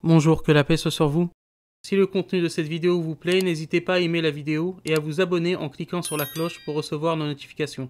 Bonjour, que la paix soit sur vous. Si le contenu de cette vidéo vous plaît, n'hésitez pas à aimer la vidéo et à vous abonner en cliquant sur la cloche pour recevoir nos notifications.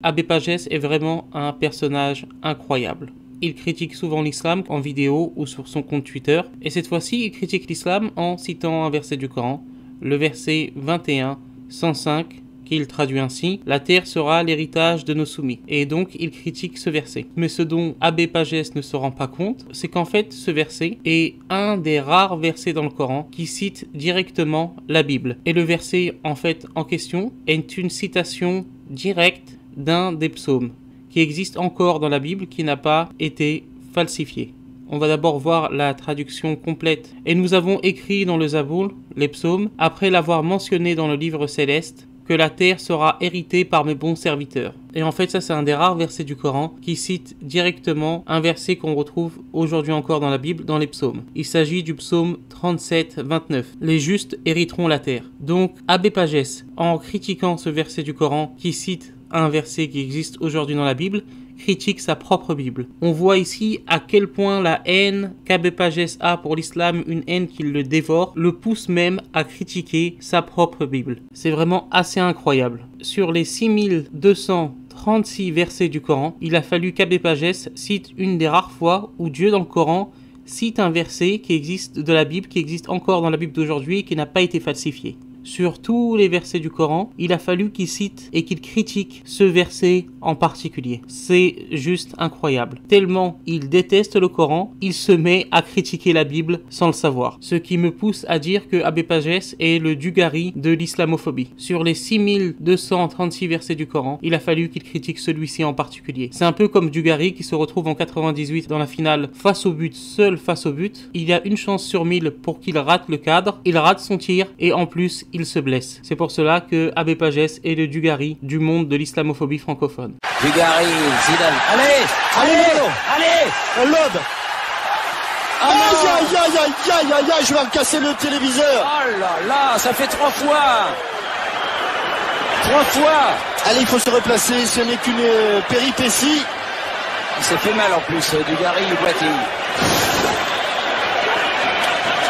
Abbé Pagès est vraiment un personnage incroyable. Il critique souvent l'islam en vidéo ou sur son compte Twitter, et cette fois-ci il critique l'islam en citant un verset du Coran, le verset 21, 105, qu'il traduit ainsi « La terre sera l'héritage de nos soumis ». Et donc il critique ce verset. Mais ce dont Abbé Pagès ne se rend pas compte, c'est qu'en fait ce verset est un des rares versets dans le Coran qui cite directement la Bible. Et le verset en fait en question est une citation directe d'un des psaumes qui existe encore dans la Bible, qui n'a pas été falsifié. On va d'abord voir la traduction complète. « Et nous avons écrit dans le Zabour, les psaumes, après l'avoir mentionné dans le livre céleste, que la terre sera héritée par mes bons serviteurs. » Et en fait, ça c'est un des rares versets du Coran qui cite directement un verset qu'on retrouve aujourd'hui encore dans la Bible, dans les psaumes. Il s'agit du psaume 37, 29. « Les justes hériteront la terre. » Donc, Abbé Pagès, en critiquant ce verset du Coran qui cite un verset qui existe aujourd'hui dans la Bible, critique sa propre Bible. On voit ici à quel point la haine qu'Abbé Pagès a pour l'islam, une haine qui le dévore, le pousse même à critiquer sa propre Bible. C'est vraiment assez incroyable. Sur les 6236 versets du Coran, il a fallu qu'Abbé Pagès cite une des rares fois où Dieu dans le Coran cite un verset qui existe de la Bible, qui existe encore dans la Bible d'aujourd'hui et qui n'a pas été falsifié. Sur tous les versets du Coran, il a fallu qu'il cite et qu'il critique ce verset en particulier. C'est juste incroyable. Tellement il déteste le Coran, il se met à critiquer la Bible sans le savoir. Ce qui me pousse à dire que Abbé Pagès est le Dugarry de l'islamophobie. Sur les 6236 versets du Coran, il a fallu qu'il critique celui-ci en particulier. C'est un peu comme Dugarry qui se retrouve en 98 dans la finale face au but, seul face au but. Il y a une chance sur 1000 pour qu'il rate le cadre, il rate son tir et en plus il se blesse. C'est pour cela que Abbé Pagès est le Dugarry du monde de l'islamophobie francophone. Dugarry, Zidane. Allez, Un lob. Aïe, je vais me casser le téléviseur. Oh là là, ça fait 3 fois. 3 fois. Allez, il faut se replacer, ce n'est qu'une péripétie. Il s'est fait mal en plus, Dugarry, le boîtier.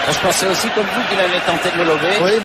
Je pensais aussi comme vous qu'il allait tenter de le lever. Oui.